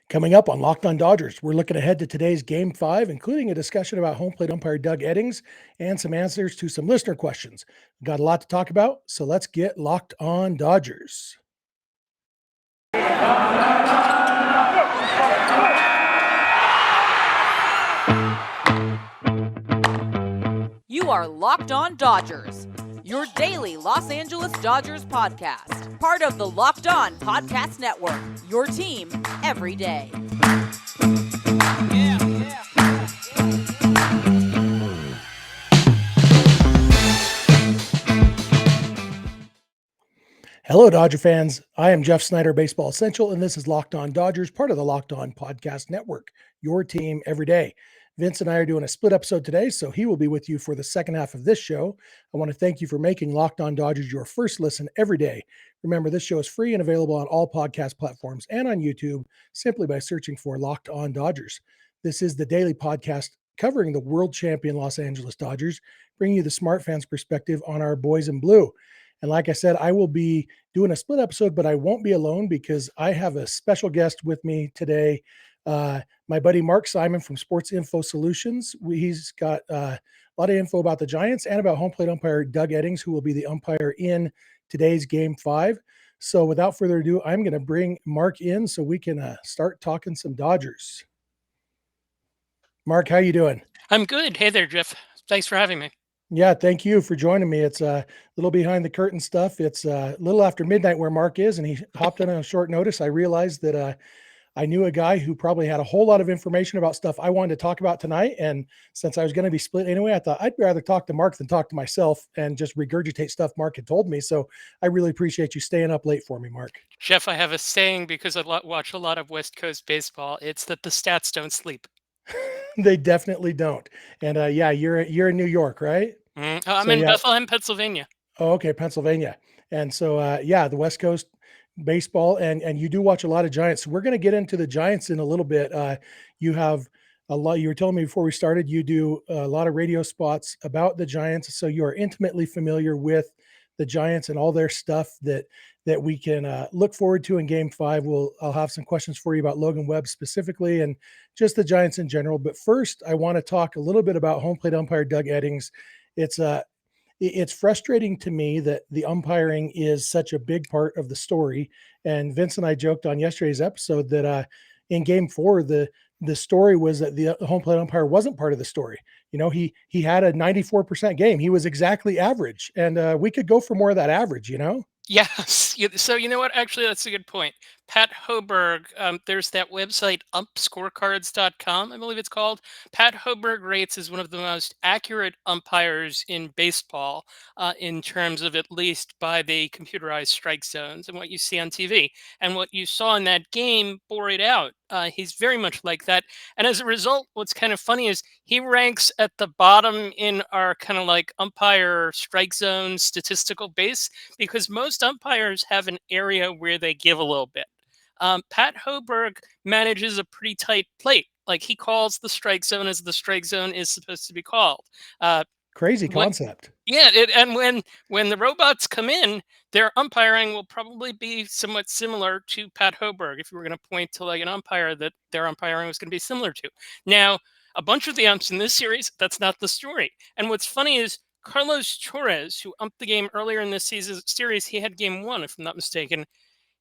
Coming up on Locked On Dodgers, we're looking ahead to today's Game 5, including a discussion about home plate umpire Doug Eddings and some answers to some listener questions. We've got a lot to talk about, so let's get Locked On Dodgers. You are Locked On Dodgers, your daily Los Angeles Dodgers podcast. Part of the Locked On Podcast Network, your team every day. Hello, Dodger fans. I am Jeff Snider, Baseball Essential, and this is Locked On Dodgers, part of the Locked On Podcast Network, your team every day. Vince and I are doing a split episode today, so he will be with you for the second half of this show. I want to thank you for making Locked On Dodgers your first listen every day. Remember, this show is free and available on all podcast platforms and on YouTube simply by searching for Locked On Dodgers. This is the daily podcast covering the world champion Los Angeles Dodgers, bringing you the smart fans perspective on our boys in blue. And like I said, I will be doing a split episode, but I won't be alone because I have a special guest with me today. My buddy Mark Simon from Sports Info Solutions. He's got a lot of info about the Giants and about home plate umpire Doug Eddings, who will be the umpire in today's Game 5. So without further ado, I'm going to bring Mark in so we can start talking some Dodgers. Mark, how you doing? I'm good. Hey there, Jeff. Thanks for having me. Yeah, thank you for joining me. It's a little behind the curtain stuff. It's a little after midnight where Mark is, and he hopped in on a short notice. I realized that I knew a guy who probably had a whole lot of information about stuff I wanted to talk about tonight. And since I was going to be split anyway, I thought I'd rather talk to Mark than talk to myself and just regurgitate stuff Mark had told me. So I really appreciate you staying up late for me, Mark. Jeff, I have a saying because I watch a lot of West Coast baseball. It's that the stats don't sleep. They definitely don't. And yeah, you're in New York, right? I'm in Bethlehem, Pennsylvania. Oh, okay, Pennsylvania. And so yeah, the West Coast baseball, and you do watch a lot of Giants. So we're going to get into the Giants in a little bit. You have a lot. You were telling me before we started, you do a lot of radio spots about the Giants, so you are intimately familiar with the Giants and all their stuff that we can look forward to in Game 5. I'll have some questions for you about Logan Webb specifically and just the Giants in general. But first, I want to talk a little bit about home plate umpire Doug Eddings. It's frustrating to me that the umpiring is such a big part of the story. And Vince and I joked on yesterday's episode that in Game 4, the story was that the home plate umpire wasn't part of the story. You know, he had a 94% game. He was exactly average, and we could go for more of that average, you know? Yes. So you know what? Actually, that's a good point. Pat Hoberg, there's that website, umpscorecards.com, I believe it's called. Pat Hoberg rates as one of the most accurate umpires in baseball in terms of at least by the computerized strike zones and what you see on TV. And what you saw in that game bore it out. He's very much like that. And as a result, what's kind of funny is he ranks at the bottom in our kind of like umpire strike zone statistical base because most umpires have an area where they give a little bit. Pat Hoberg manages a pretty tight plate. Like he calls the strike zone as the strike zone is supposed to be called. Crazy concept. And when the robots come in, their umpiring will probably be somewhat similar to Pat Hoberg. If you were going to point to like an umpire that their umpiring was going to be similar to. Now, a bunch of the umps in this series, that's not the story. And what's funny is Carlos Torres, who umped the game earlier in this series, he had Game 1, if I'm not mistaken.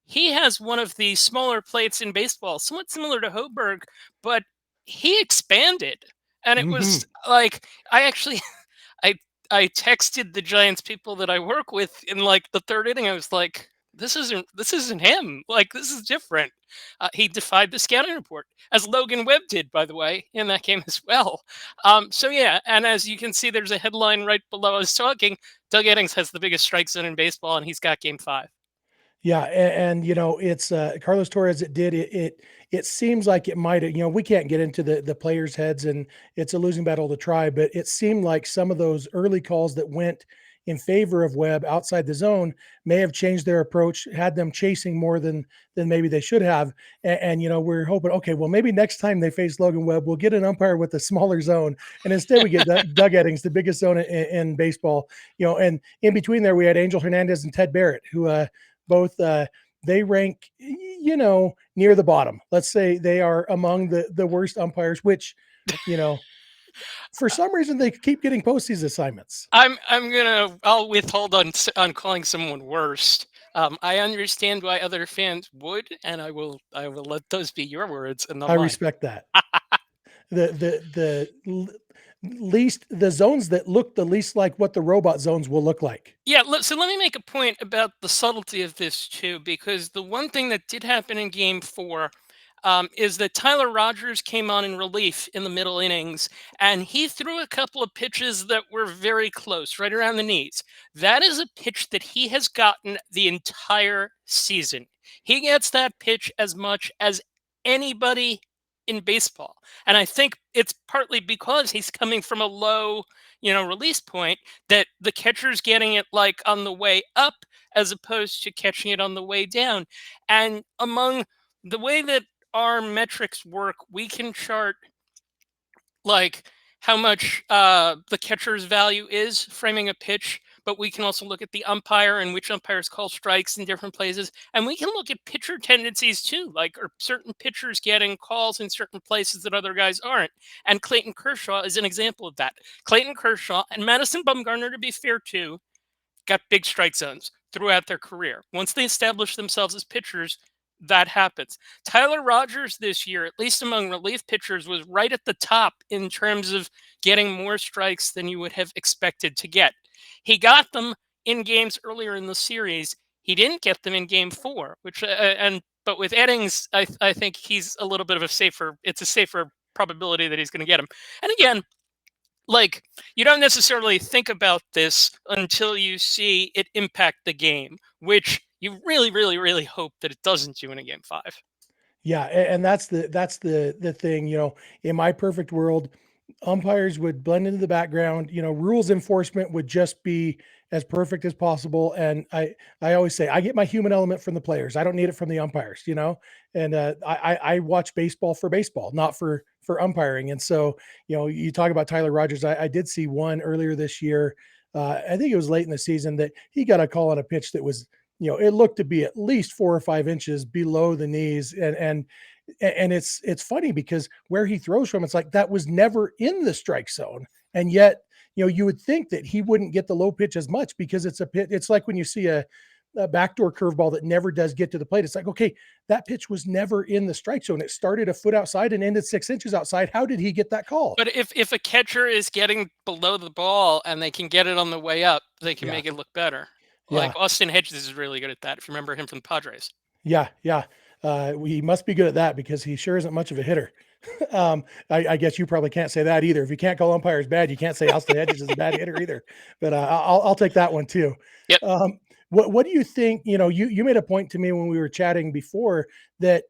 He has one of the smaller plates in baseball, somewhat similar to Hoberg, but he expanded. And it was like, I texted the Giants people that I work with in like the third inning. I was like, this isn't him. Like, this is different. He defied the scouting report, as Logan Webb did, by the way, in that game as well. So yeah, and as you can see, there's a headline right below us talking. Doug Eddings has the biggest strike zone in baseball, and he's got Game 5. Yeah, and you know, it's Carlos Torres. It seems like it might. You know, we can't get into the players' heads, and it's a losing battle to try. But it seemed like some of those early calls that went in favor of Webb outside the zone may have changed their approach, had them chasing more than maybe they should have. And you know, we're hoping, okay, well, maybe next time they face Logan Webb, we'll get an umpire with a smaller zone, and instead we get Doug Eddings, the biggest zone in baseball. You know, and in between there, we had Angel Hernandez and Ted Barrett, who both they rank, near the bottom. Let's say they are among the worst umpires, which, for some reason they keep getting postseason assignments. I'll withhold on calling someone worst. I understand why other fans would, and I will let those be your words and not I mine. respect that. The zones that look the least like what the robot zones will look like. Yeah, so let me make a point about the subtlety of this too, because the one thing that did happen in Game 4 is that Tyler Rogers came on in relief in the middle innings, and he threw a couple of pitches that were very close, right around the knees. That is a pitch that he has gotten the entire season. He gets that pitch as much as anybody in baseball, and I think it's partly because he's coming from a low, release point, that the catcher's getting it like on the way up as opposed to catching it on the way down. And among the way that our metrics work, we can chart like how much the catcher's value is framing a pitch, but we can also look at the umpire and which umpires call strikes in different places. And we can look at pitcher tendencies too, like are certain pitchers getting calls in certain places that other guys aren't. And Clayton Kershaw is an example of that. Clayton Kershaw and Madison Bumgarner, to be fair too, got big strike zones throughout their career. Once they establish themselves as pitchers, that happens. Tyler Rogers this year, at least among relief pitchers, was right at the top in terms of getting more strikes than you would have expected to get. He got them in games earlier in the series. He didn't get them in Game 4, but with Eddings, I think he's a little bit of it's a safer probability that he's going to get him. And again, like, you don't necessarily think about this until you see it impact the game, which you really, really, really hope that it doesn't do in a Game 5. Yeah, and that's the thing. In my perfect world, umpires would blend into the background. Rules enforcement would just be as perfect as possible. And I always say I get my human element from the players. I don't need it from the umpires. And I watch baseball for baseball, not for umpiring. And so you talk about Tyler Rogers. I did see one earlier this year. I think it was late in the season that he got a call on a pitch that was, it looked to be at least 4 or 5 inches below the knees. And it's funny because where he throws from, it's like that was never in the strike zone. And yet, you would think that he wouldn't get the low pitch as much because it's a pitch. It's like when you see a backdoor curveball that never does get to the plate. It's like, okay, that pitch was never in the strike zone. It started a foot outside and ended 6 inches outside. How did he get that call? But if a catcher is getting below the ball and they can get it on the way up, they can make it look better. Like Austin Hedges is really good at that, if you remember him from the Padres. Yeah. He must be good at that because he sure isn't much of a hitter. I guess you probably can't say that either. If you can't call umpires bad, you can't say Austin Hedges is a bad hitter either. But I'll take that one too. Yep. What do you think? You made a point to me when we were chatting before that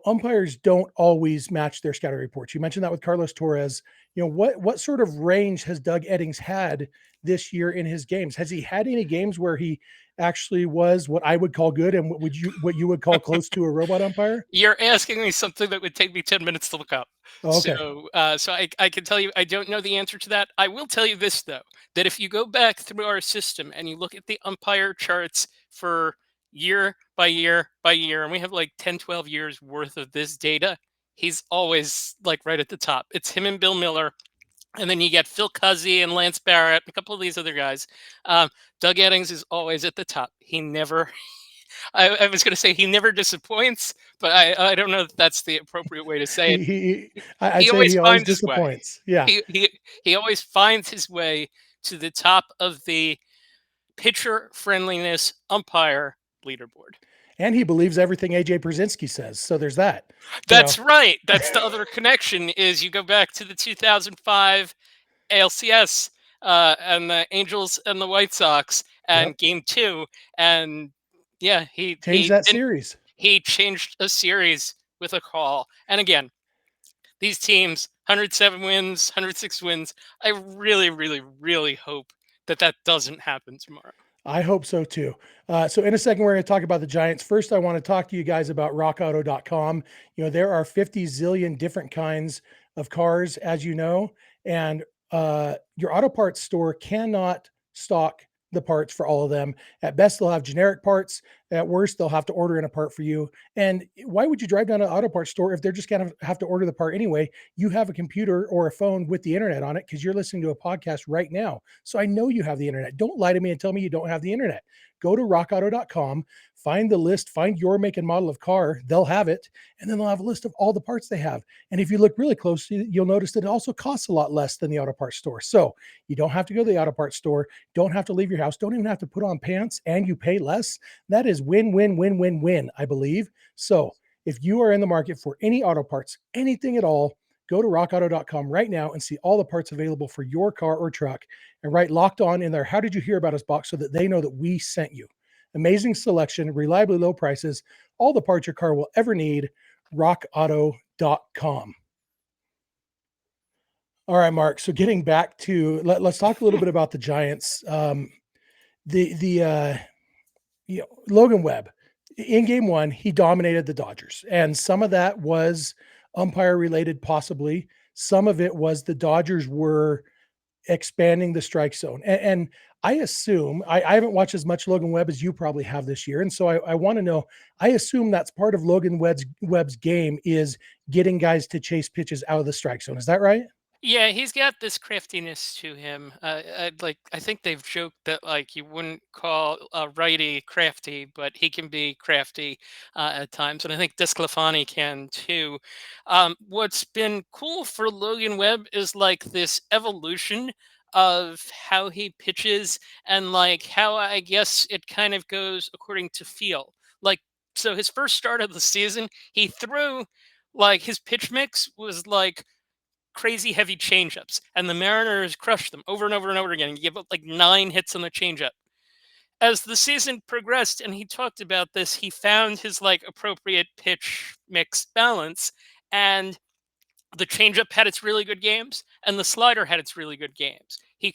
umpires don't always match their scouting reports. You mentioned that with Carlos Torres. What sort of range has Doug Eddings had this year in his games? Has he had any games where he actually was what I would call good and what you would call close to a robot umpire? You're asking me something that would take me 10 minutes to look up. Oh, okay. So I can tell you I don't know the answer to that. I will tell you this, though, that if you go back through our system and you look at the umpire charts for year by year by year, and we have like 10, 12 years worth of this data, he's always like right at the top. It's him and Bill Miller. And then you get Phil Cuzzy and Lance Barrett, a couple of these other guys. Doug Eddings is always at the top. He never, I was going to say he never disappoints, but I don't know if that's the appropriate way to say it. He always disappoints. Yeah. He always finds his way to the top of the pitcher friendliness umpire leaderboard. And he believes everything AJ Brzezinski says. So there's that. That's right. That's the other connection is you go back to the 2005 ALCS and the Angels and the White Sox and Game 2. And yeah, he changed that series. He changed a series with a call. And again, these teams, 107 wins, 106 wins. I really, really, really hope that doesn't happen tomorrow. I hope so too. So in a second, we're going to talk about the Giants. First, I want to talk to you guys about rockauto.com. There are 50 zillion different kinds of cars, as you know, and your auto parts store cannot stock the parts for all of them. At best, they'll have generic parts. At worst, they'll have to order in a part for you. And why would you drive down to an auto parts store if they're just going to have to order the part anyway? You have a computer or a phone with the internet on it because you're listening to a podcast right now. So I know you have the internet. Don't lie to me and tell me you don't have the internet. Go to rockauto.com, find the list, find your make and model of car. They'll have it. And then they'll have a list of all the parts they have. And if you look really closely, you'll notice that it also costs a lot less than the auto parts store. So you don't have to go to the auto parts store, don't have to leave your house, don't even have to put on pants, and you pay less. That is win, win, win, win, win, I believe. So if you are in the market for any auto parts, anything at all, go to rockauto.com right now and see all the parts available for your car or truck and write locked on in there. How did you hear about us box so that they know that we sent you? Amazing selection, reliably low prices, all the parts your car will ever need. rockauto.com. All right, Mark. So getting back to let's talk a little bit about the Giants. Logan Webb in game one, he dominated the Dodgers, and some of that was umpire related, possibly. Some of it was the Dodgers were expanding the strike zone. And I assume I haven't watched as much Logan Webb as you probably have this year. And so I want to know, I assume that's part of Logan Webb's game is getting guys to chase pitches out of the strike zone. Is that right? Yeah, he's got this craftiness to him. I think they've joked that like you wouldn't call a righty crafty, but he can be crafty at times, and I think Desclafani can too. What's been cool for Logan Webb is like this evolution of how he pitches, and like how I guess it kind of goes according to feel. Like so, his first start of the season, he threw like his pitch mix was like crazy heavy changeups, and the Mariners crushed them over and over and over again. He gave up like 9 hits on the changeup. As the season progressed, and he talked about this, he found his like appropriate pitch mix balance, and the changeup had its really good games, and the slider had its really good games. He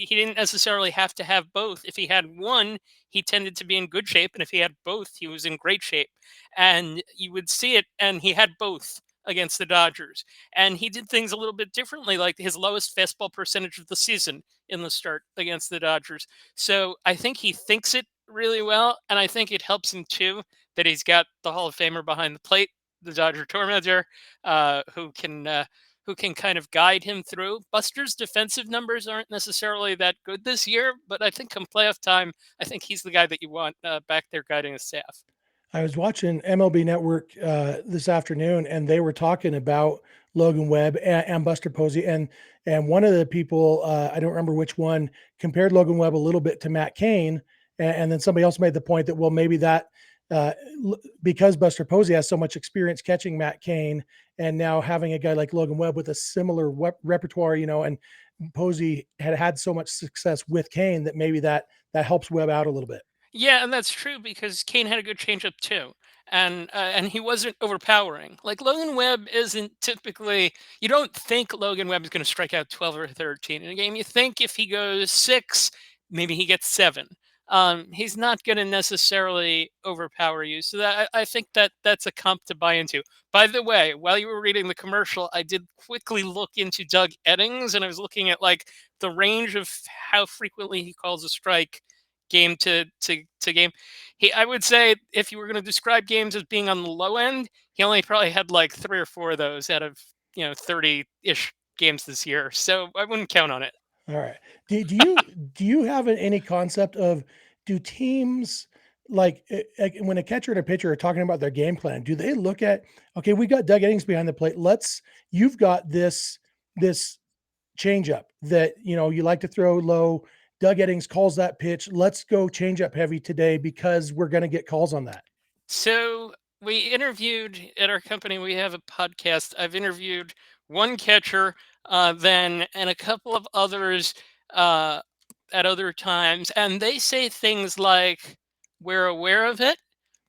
didn't necessarily have to have both. If he had one, he tended to be in good shape, and if he had both, he was in great shape. And you would see it, and he had both against the Dodgers. And he did things a little bit differently, like his lowest fastball percentage of the season in the start against the Dodgers. So I think he thinks it really well, and I think it helps him too that he's got the Hall of Famer behind the plate, the Dodger tormentor, who can kind of guide him through. Buster's defensive numbers aren't necessarily that good this year, but I think come playoff time, I think he's the guy that you want back there guiding the staff. I was watching MLB Network this afternoon, and they were talking about Logan Webb and Buster Posey, and one of the people I don't remember which one compared Logan Webb a little bit to Matt Cain, and then somebody else made the point that well maybe that uh, because Buster Posey has so much experience catching Matt Cain, and now having a guy like Logan Webb with a similar repertoire, and Posey had so much success with Cain that maybe that helps Webb out a little bit. Yeah, and that's true because Kane had a good changeup too, and he wasn't overpowering. Like Logan Webb isn't typically. You don't think Logan Webb is going to strike out 12 or 13 in a game. You think if he goes 6, maybe he gets 7. He's not going to necessarily overpower you. So that I think that that's a comp to buy into. By the way, while you were reading the commercial, I did quickly look into Doug Eddings, and I was looking at like the range of how frequently he calls a strike game to game. I would say if you were going to describe games as being on the low end, he only probably had like 3 or 4 of those out of 30-ish games this year. So I wouldn't count on it. All right. Do you have any concept of do teams like when a catcher and a pitcher are talking about their game plan, do they look at okay, we got Doug Eddings behind the plate. You've got this changeup that you like to throw low. Doug Eddings calls that pitch. Let's go change up heavy today because we're going to get calls on that. So we interviewed at our company. We have a podcast. I've interviewed one catcher, then and a couple of others uh, at other times, and they say things like, "We're aware of it.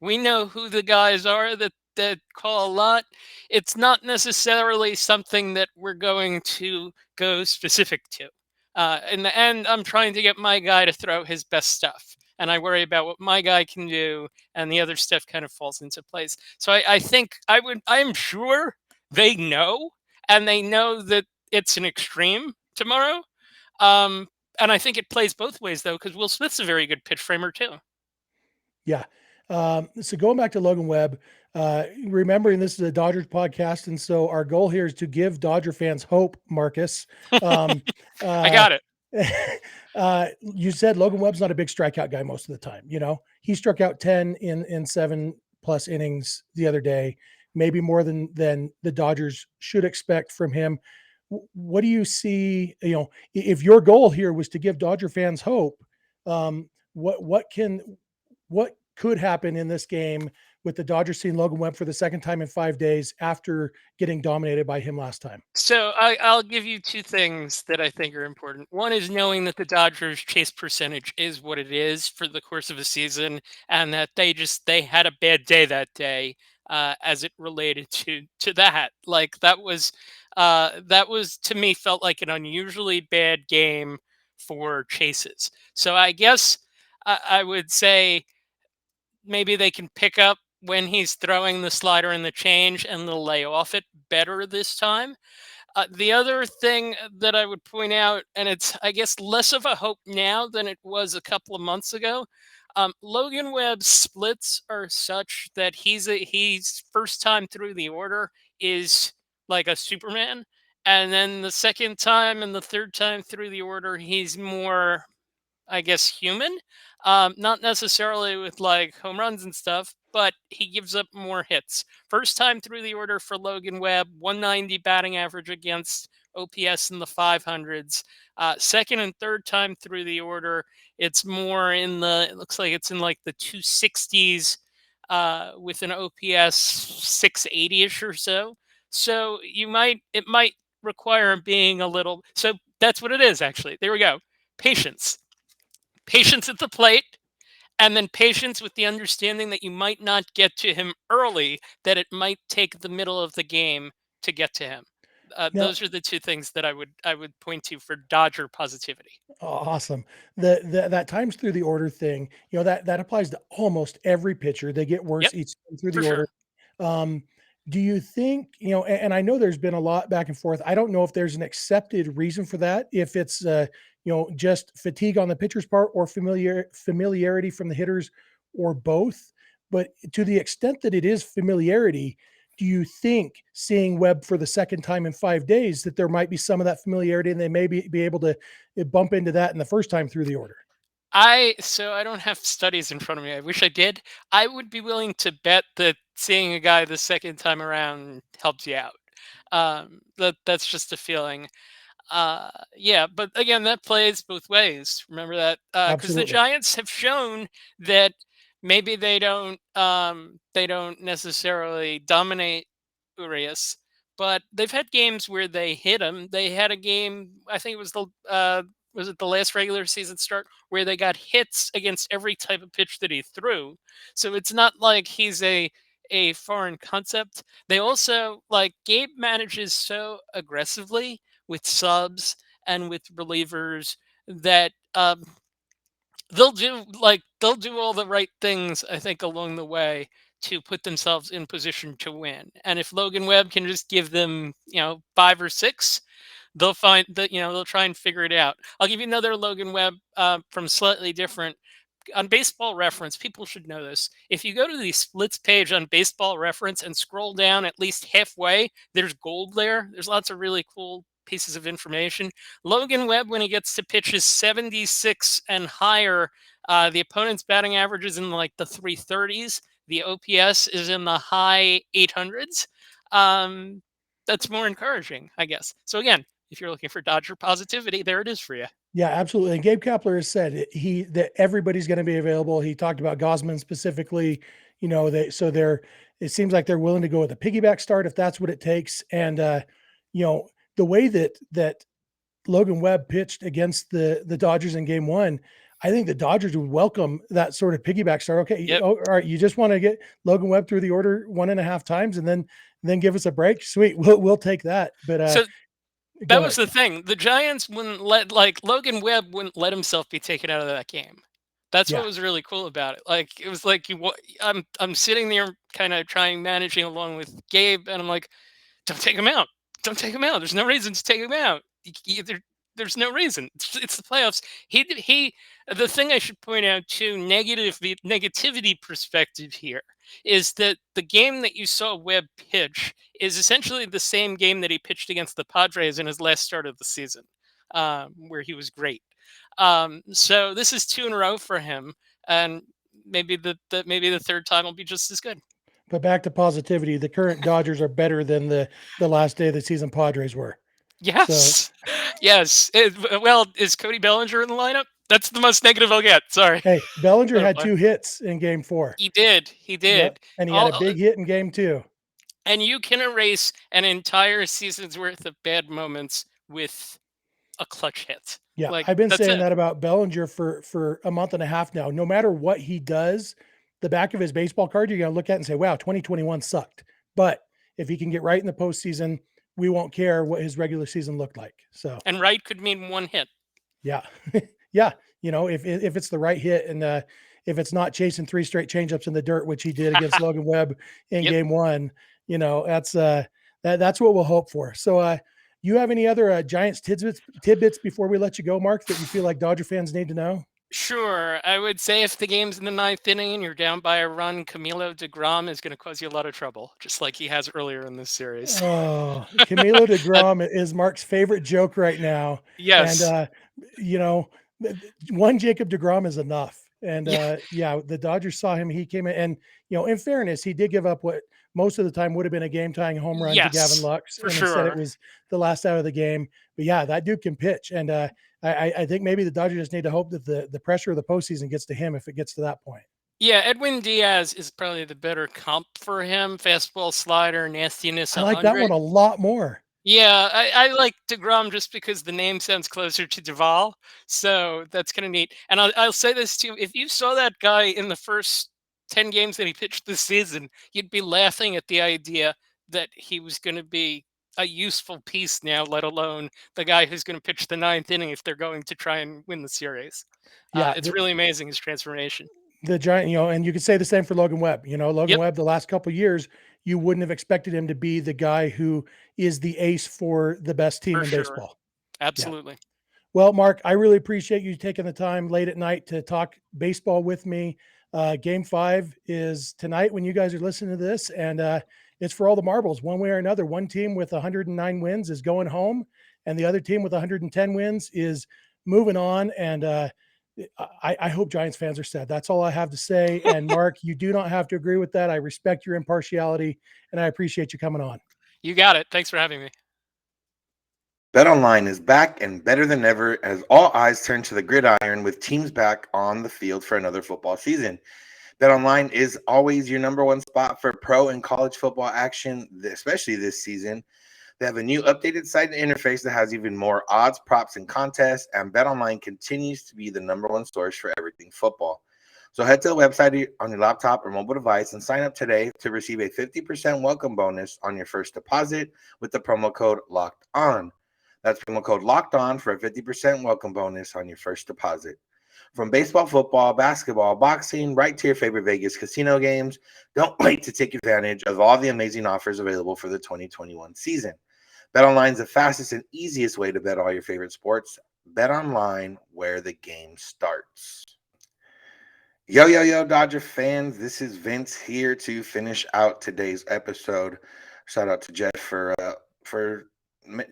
We know who the guys are that call a lot. It's not necessarily something that we're going to go specific to. In the end, I'm trying to get my guy to throw his best stuff, and I worry about what my guy can do, and the other stuff kind of falls into place. So I think I'm sure they know, and they know that it's an extreme tomorrow. And I think it plays both ways though, because Will Smith's a very good pitch framer too. Yeah. So going back to Logan Webb, remembering this is a Dodgers podcast, and so our goal here is to give Dodger fans hope. Marcus, um, I uh, got it. you said Logan Webb's not a big strikeout guy most of the time. He struck out 10 in 7+ innings the other day, maybe more than the Dodgers should expect from him. What do you see? If your goal here was to give Dodger fans hope, what could happen in this game with the Dodgers seeing Logan Webb for the second time in 5 days after getting dominated by him last time? So I'll give you two things that I think are important. One is knowing that the Dodgers chase percentage is what it is for the course of a season, and that they had a bad day that day as it related to that. Like that was to me felt like an unusually bad game for chases. So I guess I would say maybe they can pick up when he's throwing the slider and the change and they'll lay off it better this time. The other thing that I would point out, and it's, I guess, less of a hope now than it was a couple of months ago. Logan Webb's splits are such that he's first time through the order is like a Superman, and then the second time and the third time through the order he's more, I guess, human. Not necessarily with like home runs and stuff, but he gives up more hits. First time through the order for Logan Webb, 190 batting average against OPS in the 500s. Second and third time through the order, it's more it looks like it's in like the 260s with an OPS 680-ish or so. So it might require being a little, so that's what it is actually. There we go. Patience at the plate, and then patience with the understanding that you might not get to him early, that it might take the middle of the game to get to him. Now, Those are the two things that I would point to for Dodger positivity. awesome. That times through the order thing, that applies to almost every pitcher. They get Yep, worse each time through the for order. sure. Um, do you think, and I know there's been a lot back and forth. I don't know if there's an accepted reason for that, if it's just fatigue on the pitcher's part or familiarity from the hitters or both. But to the extent that it is familiarity, do you think seeing Webb for the second time in 5 days that there might be some of that familiarity and they may be able to bump into that in the first time through the order? I don't have studies in front of me. I wish I did. I would be willing to bet that seeing a guy the second time around helps you out. That's just a feeling. Yeah, but again, that plays both ways. Remember that because the Absolutely. Giants have shown that maybe they don't necessarily dominate Urias, but they've had games where they hit him. They had a game, I think it was it the last regular season start where they got hits against every type of pitch that he threw. So it's not like he's a foreign concept. They also, like, Gabe manages so aggressively with subs and with relievers that they'll do all the right things, I think, along the way to put themselves in position to win. And if Logan Webb can just give them, five or six, they'll find that, they'll try and figure it out. I'll give you another Logan Webb from slightly different. On Baseball Reference, people should know this. If you go to the splits page on Baseball Reference and scroll down at least halfway, there's gold there. There's lots of really cool pieces of information. Logan Webb, when he gets to pitches 76 and higher, the opponent's batting average is in like the 330s. The OPS is in the high 800s. That's more encouraging, I guess. So again, if you're looking for Dodger positivity, there it is for you. Yeah, absolutely. And Gabe Kapler has said that everybody's going to be available. He talked about Gosman specifically. It seems like they're willing to go with a piggyback start if that's what it takes. And the way that Logan Webb pitched against the Dodgers in Game 1, I think the Dodgers would welcome that sort of piggyback start. Okay, Yep. all right, you just want to get Logan Webb through the order 1.5 times and then give us a break. Sweet, we'll take that. But So go that ahead. was the thing. The Giants wouldn't let, like, Logan Webb wouldn't let himself be taken out of that game. That's what Yeah, was really cool about it. Like, it was like I'm sitting there kind of managing along with Gabe, and I'm like, don't take him out. Don't take him out. There's no reason to take him out. Either there's no reason. It's the playoffs. The thing I should point out too, negativity perspective here is that the game that you saw Webb pitch is essentially the same game that he pitched against the Padres in his last start of the season, where he was great. So this is 2 in a row for him, and maybe the third time will be just as good. But back to positivity, the current Dodgers are better than the last day of the season Padres were. Yes. Yes. Well, is Cody Bellinger in the lineup? That's the most negative I'll get. Sorry. Hey, Bellinger had Clarify. 2 hits in game 4. He did. He Yep. did. And he had a big hit in game 2. And you can erase an entire season's worth of bad moments with a clutch hit. Yeah, Like, I've been that's saying it. that about Bellinger for a month and a half now. No matter what he does, the back of his baseball card, you're going to look at and say, wow, 2021 sucked. But if he can get right in the postseason, we won't care what his regular season looked like. So, And right could mean 1 hit. yeah. Yeah. You know, if it's the right hit and if it's not chasing 3 straight changeups in the dirt, which he did against Logan Webb in Yep. game 1, you know, that's what we'll hope for. So, you have any other Giants tidbits before we let you go, Mark, that you feel like Dodger fans need to know? Sure. I would say if the game's in the 9th inning and you're down by a run, Camilo DeGrom is going to cause you a lot of trouble, just like he has earlier in this series. Oh, Camilo DeGrom is Mark's favorite joke right now. Yes. And, you know, one Jacob DeGrom is enough. And Yeah. the Dodgers saw him. He came in, and you know, in fairness, he did give up what most of the time would have been a game-tying home run to Gavin Yes, Lux, for and instead it sure. was the last out of the game. But yeah, that dude can pitch, and I think maybe the Dodgers just need to hope that the pressure of the postseason gets to him if it gets to that point. Yeah, Edwin Diaz is probably the better comp for him. Fastball, slider, nastiness, I like that one 100. a lot more. Yeah, I like DeGrom just because the name sounds closer to Duvall, so that's kind of neat. And I'll say this too: if you saw that guy in the first 10 games that he pitched this season, you'd be laughing at the idea that he was going to be a useful piece now, let alone the guy who's going to pitch the 9th inning if they're going to try and win the series. Yeah, It's really amazing his transformation. the Giant, you know, and you could say the same for Logan Webb. You know, Logan Yep, Webb, the last couple of years, you wouldn't have expected him to be the guy who is the ace for the best team for in sure. baseball. Yeah. Absolutely. Well, Mark, I really appreciate you taking the time late at night to talk baseball with me. Game 5 is tonight when you guys are listening to this, and it's for all the marbles, one way or another. One team with 109 wins is going home, and the other team with 110 wins is moving on. And I hope Giants fans are sad. That's all I have to say. And Mark, you do not have to agree with that. I respect your impartiality, and I appreciate you coming on. You got it. Thanks for having me. BetOnline is back and better than ever as all eyes turn to the gridiron with teams back on the field for another football season. BetOnline is always your number one spot for pro and college football action, especially this season. They have a new updated site and interface that has even more odds, props, and contests, and BetOnline continues to be the number one source for everything football. So head to the website on your laptop or mobile device and sign up today to receive a 50% welcome bonus on your first deposit with the promo code LOCKEDON. That's promo code Locked On for a 50% welcome bonus on your first deposit. From baseball, football, basketball, boxing, right to your favorite Vegas casino games, don't wait to take advantage of all the amazing offers available for the 2021 season. BetOnline is the fastest and easiest way to bet all your favorite sports. BetOnline, where the game starts. Yo, Dodger fans. This is Vince here to finish out today's episode. Shout out to Jeff for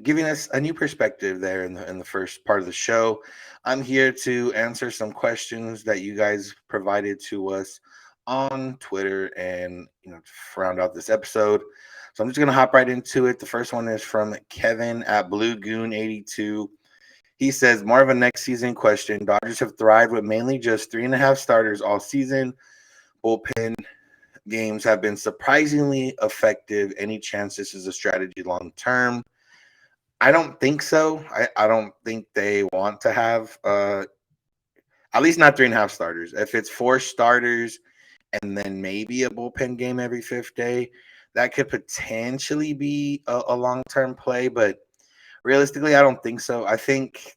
giving us a new perspective there in the first part of the show. I'm here to answer some questions that you guys provided to us on Twitter and to round out this episode. So I'm just gonna hop right into it. The first one is from Kevin at Blue Goon 82. He says, more of a next season question. Dodgers have thrived with mainly just 3.5 starters all season. Bullpen games have been surprisingly effective. Any chance this is a strategy long term? I don't think so. I don't think they want to have at least not 3.5 starters. If it's 4 starters and then maybe a bullpen game every 5th day, that could potentially be a long-term play. But realistically, I don't think so. I think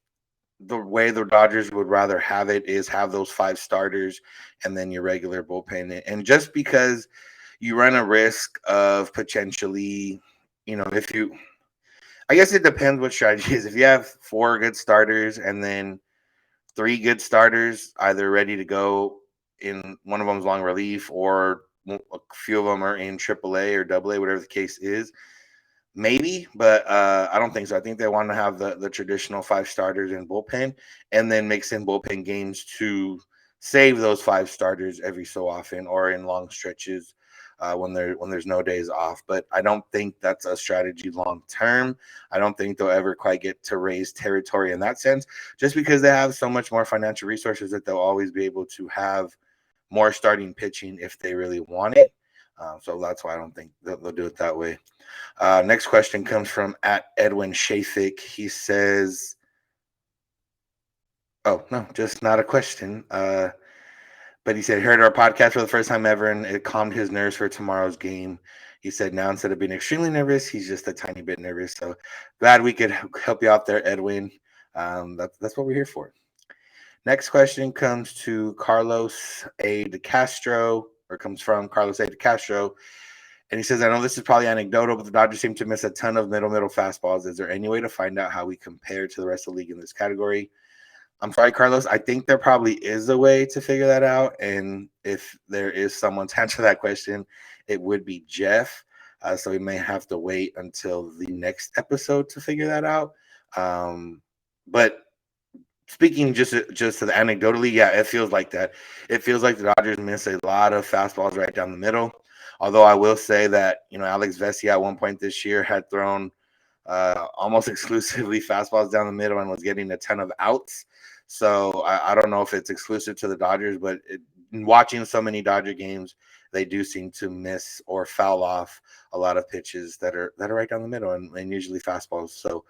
the way the Dodgers would rather have it is have those 5 starters and then your regular bullpen. And just because you run a risk of potentially, if you I guess it depends what strategy is. If you have 4 good starters and then 3 good starters either ready to go, in one of them's long relief, or a few of them are in AAA or AA, whatever the case is, maybe, but I don't think so. I think they want to have the traditional 5 starters in bullpen, and then mix in bullpen games to save those 5 starters every so often, or in long stretches when there's no days off. But I don't think that's a strategy long term. I don't think they'll ever quite get to raise territory in that sense, just because they have so much more financial resources that they'll always be able to have more starting pitching if they really want it. So that's why I don't think they'll do it that way. Next question comes from at Edwin Shafik. He says, oh, no, just not a question. But he said, heard our podcast for the first time ever, and it calmed his nerves for tomorrow's game. He said, now instead of being extremely nervous, he's just a tiny bit nervous. So glad we could help you out there, Edwin. That's what we're here for. Next question comes to Carlos A. De Castro, or comes from Carlos A. De Castro. And he says, I know this is probably anecdotal, but the Dodgers seem to miss a ton of middle fastballs. Is there any way to find out how we compare to the rest of the league in this category? I'm sorry, Carlos. I think there probably is a way to figure that out. And if there is someone to answer that question, it would be Jeff. So we may have to wait until the next episode to figure that out. But speaking just to the anecdotally, yeah, it feels like that. It feels like the Dodgers miss a lot of fastballs right down the middle. Although I will say that, Alex Vesia at one point this year had thrown almost exclusively fastballs down the middle and was getting a ton of outs. So I don't know if it's exclusive to the Dodgers, but watching so many Dodger games, they do seem to miss or foul off a lot of pitches that are right down the middle, and usually fastballs. So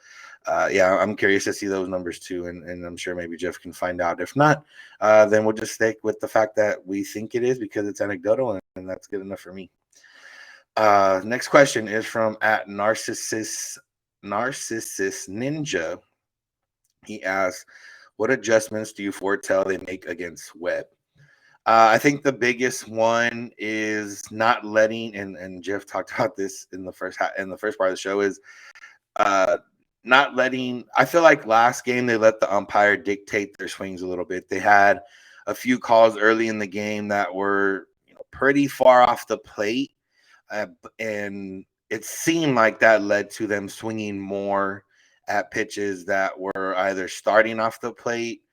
yeah, I'm curious to see those numbers too, and I'm sure maybe Jeff can find out. If not, then we'll just stick with the fact that we think it is because it's anecdotal, and that's good enough for me. Next question is from at Narcissus Ninja. He asks, what adjustments do you foretell they make against Webb? I think the biggest one is not letting, and Jeff talked about this in the first part of the show, is not letting. I feel like last game they let the umpire dictate their swings a little bit. They had a few calls early in the game that were pretty far off the plate, and it seemed like that led to them swinging more at pitches that were either starting off the plate,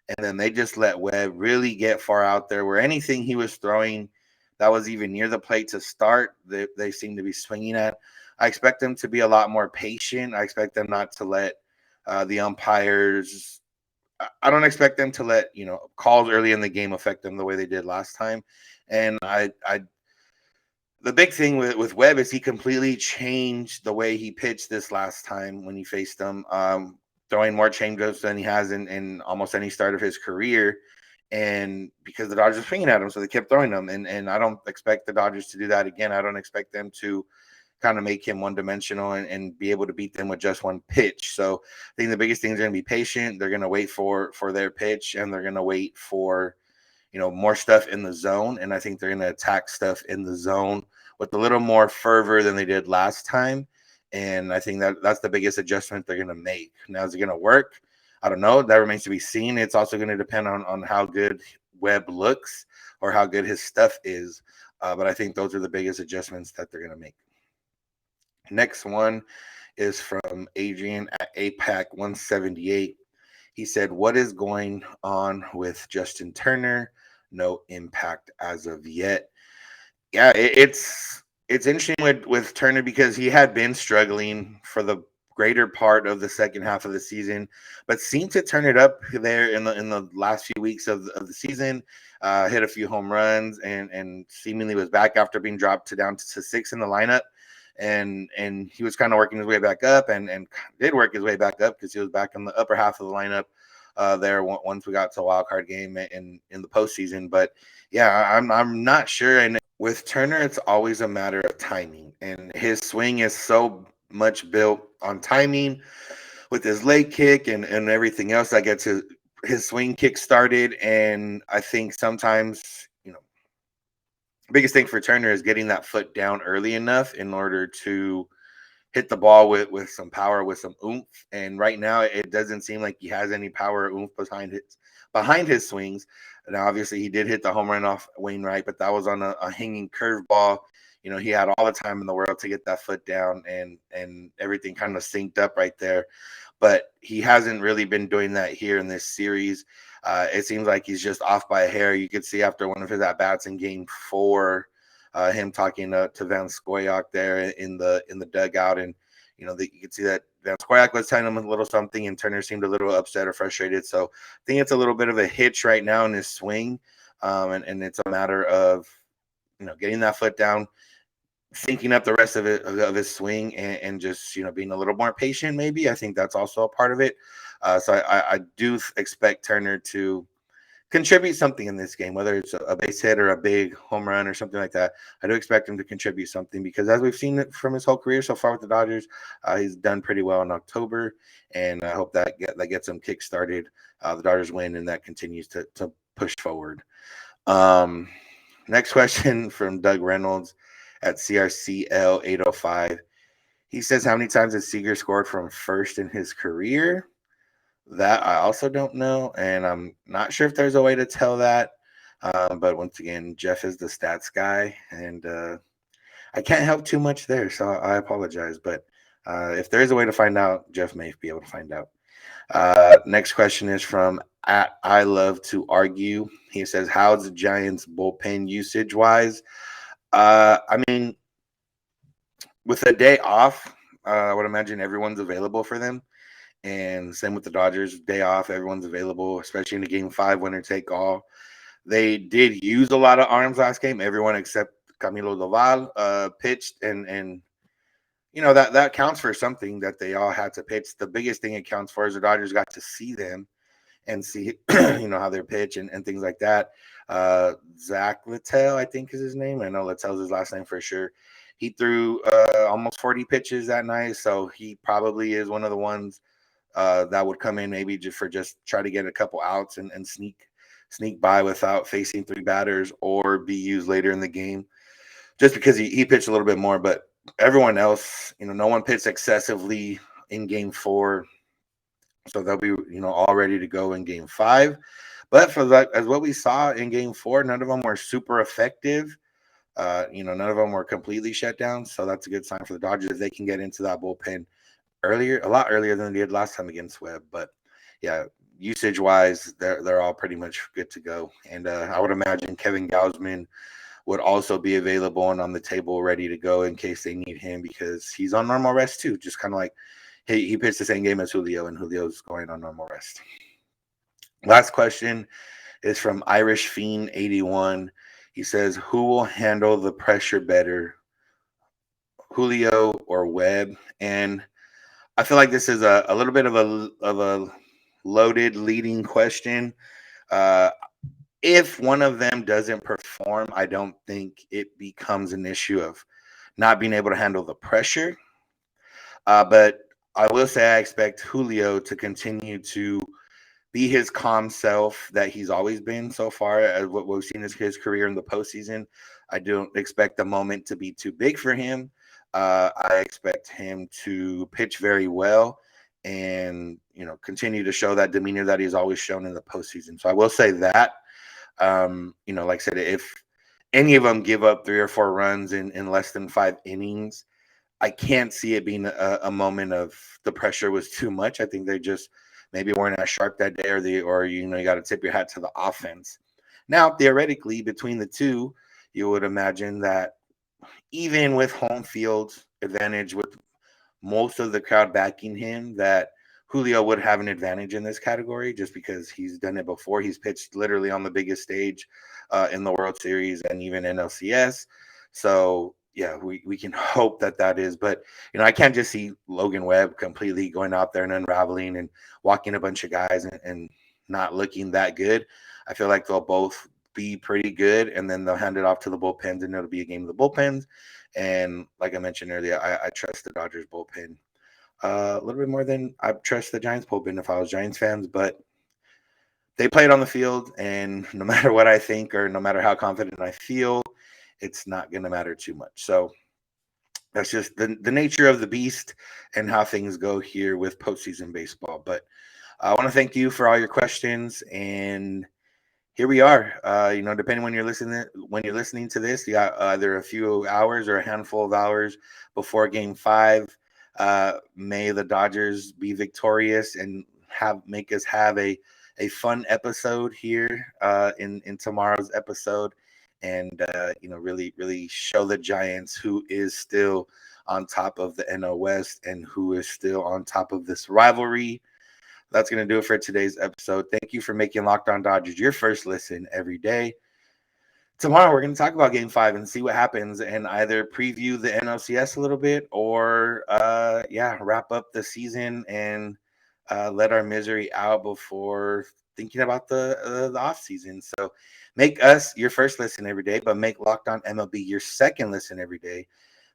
and then they just let Webb really get far out there, where anything he was throwing that was even near the plate to start, they seem to be swinging at. I expect them to be a lot more patient. I expect them not to let the umpires. I don't expect them to let calls early in the game affect them the way they did last time. And the big thing with Webb is he completely changed the way he pitched this last time when he faced them, throwing more changeups than he has in almost any start of his career. And because the Dodgers were swinging at him, so they kept throwing them. And I don't expect the Dodgers to do that again. I don't expect them to kind of make him one-dimensional and be able to beat them with just one pitch. So I think the biggest thing is going to be patient. They're going to wait for their pitch, and they're going to wait for more stuff in the zone. And I think they're going to attack stuff in the zone with a little more fervor than they did last time. And I think that's the biggest adjustment they're going to make. Now, is it going to work? I don't know. That remains to be seen. It's also going to depend on how good Webb looks or how good his stuff is. But I think those are the biggest adjustments that they're going to make. Next one is from Adrian at APAC 178. He said, what is going on with Justin Turner? No impact as of yet. Yeah, it's interesting with Turner because he had been struggling for the greater part of the second half of the season, but seemed to turn it up there in the last few weeks of the season. Hit a few home runs and seemingly was back after being dropped down to 6 in the lineup. And he was kind of working his way back up and did work his way back up because he was back in the upper half of the lineup there once we got to a wild card game in the postseason. But yeah, I'm not sure. And with Turner, it's always a matter of timing, and his swing is so much built on timing with his leg kick and everything else that gets his swing kick started. And I think sometimes biggest thing for Turner is getting that foot down early enough in order to hit the ball with some power, with some oomph. And right now, it doesn't seem like he has any power or oomph behind his swings. Now, obviously, he did hit the home run off Wainwright, but that was on a hanging curveball. You know, he had all the time in the world to get that foot down, and everything kind of synced up right there. But he hasn't really been doing that here in this series. It seems like he's just off by a hair. You could see after one of his at-bats in Game 4, him talking to Van Scoyoc there in the dugout, and you know you could see that Van Scoyoc was telling him a little something, and Turner seemed a little upset or frustrated. So I think it's a little bit of a hitch right now in his swing, and it's a matter of getting that foot down, syncing up the rest of his swing, and just being a little more patient. Maybe I think that's also a part of it. So I do expect Turner to contribute something in this game, whether it's a base hit or a big home run or something like that. I do expect him to contribute something because, as we've seen it from his whole career so far with the Dodgers, he's done pretty well in October, and I hope that gets him kick-started. The Dodgers win, and that continues to push forward. Next question from Doug Reynolds at CRCL 805. He says, how many times has Seager scored from first in his career? That I also don't know, and I'm not sure if there's a way to tell that. But once again, Jeff is the stats guy, and I can't help too much there, so I apologize. But if there is a way to find out, Jeff may be able to find out. Next question is from I Love to Argue. He says, how's the Giants bullpen usage-wise? I mean, with a day off, I would imagine everyone's available for them. And same with the Dodgers, day off, everyone's available, especially in the Game 5 winner take all. They did use a lot of arms last game. Everyone except Camilo Doval pitched, and that counts for something that they all had to pitch. The biggest thing it counts for is the Dodgers got to see them and see how they pitch and things like that. Zach Littell, I think is his name. I know Littell's his last name for sure. He threw almost 40 pitches that night, so he probably is one of the ones that would come in maybe just try to get a couple outs and sneak by without facing 3 batters, or be used later in the game just because he pitched a little bit more. But everyone else, no one pitched excessively in Game 4, so they'll be all ready to go in Game 5. But for that, as what we saw in Game 4, none of them were super effective. None of them were completely shut down, so that's a good sign for the Dodgers. They can get into that bullpen a lot earlier than they did last time against Webb. But yeah, usage wise, they're all pretty much good to go. And I would imagine Kevin Gausman would also be available and on the table ready to go in case they need him, because he's on normal rest too, just kind of like he pitched the same game as Julio, and Julio's going on normal rest. Last question is from Irish Fiend 81. He says, who will handle the pressure better, Julio or Webb? And I feel like this is a little bit of a loaded leading question. If one of them doesn't perform, I don't think it becomes an issue of not being able to handle the pressure. But I will say I expect Julio to continue to be his calm self that he's always been so far, as what we've seen is his career in the postseason. I don't expect the moment to be too big for him. I expect him to pitch very well and, continue to show that demeanor that he's always shown in the postseason. So I will say that, like I said, if any of them give up 3 or 4 runs in less than 5 innings, I can't see it being a moment of the pressure was too much. I think they just maybe weren't as sharp that day, or you got to tip your hat to the offense. Now, theoretically, between the two, you would imagine that even with home field advantage, with most of the crowd backing him, that Julio would have an advantage in this category just because he's done it before. He's pitched literally on the biggest stage in the World Series and even NLCS. So, yeah, we can hope that is. But, I can't just see Logan Webb completely going out there and unraveling and walking a bunch of guys and not looking that good. I feel like they'll both be pretty good, and then they'll hand it off to the bullpens, and it'll be a game of the bullpens. And like I mentioned earlier, I trust the Dodgers bullpen a little bit more than I trust the Giants bullpen if I was Giants fans. But they played on the field, and no matter what I think or no matter how confident I feel, it's not going to matter too much. So That's just the nature of the beast and how things go here with postseason baseball. But I want to thank you for all your questions, and here we are. Depending when you're listening to this, you got either a few hours or a handful of hours before Game 5. May the Dodgers be victorious and make us have a fun episode here in tomorrow's episode, and really show the Giants who is still on top of the NL West and who is still on top of this rivalry. That's going to do it for today's episode. Thank you for making Locked On Dodgers your first listen every day. Tomorrow, we're going to talk about Game 5 and see what happens and either preview the NLCS a little bit or, wrap up the season and let our misery out before thinking about the offseason. So make us your first listen every day, but make Locked On MLB your second listen every day.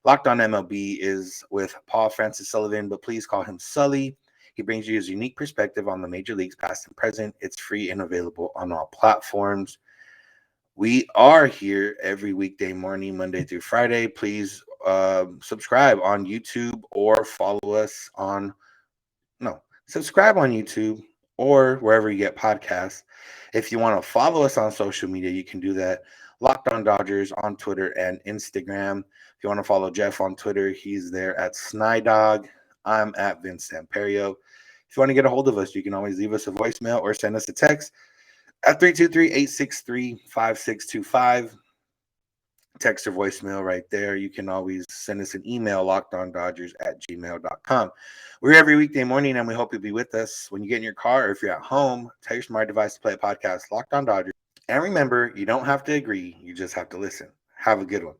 Locked On MLB is with Paul Francis Sullivan, but please call him Sully. He brings you his unique perspective on the major leagues, past and present. It's free and available on all platforms. We are here every weekday morning, Monday through Friday. Please subscribe on YouTube or subscribe on YouTube or wherever you get podcasts. If you want to follow us on social media, you can do that. Locked On Dodgers on Twitter and Instagram. If you want to follow Jeff on Twitter, he's there at Snydog. I'm at Vince Samperio. If you want to get a hold of us, you can always leave us a voicemail or send us a text at 323-863-5625. Text or voicemail right there. You can always send us an email, lockedondodgers@gmail.com. We're every weekday morning, and we hope you'll be with us when you get in your car or if you're at home. Tell your smart device to play a podcast, Locked On Dodgers. And remember, you don't have to agree. You just have to listen. Have a good one.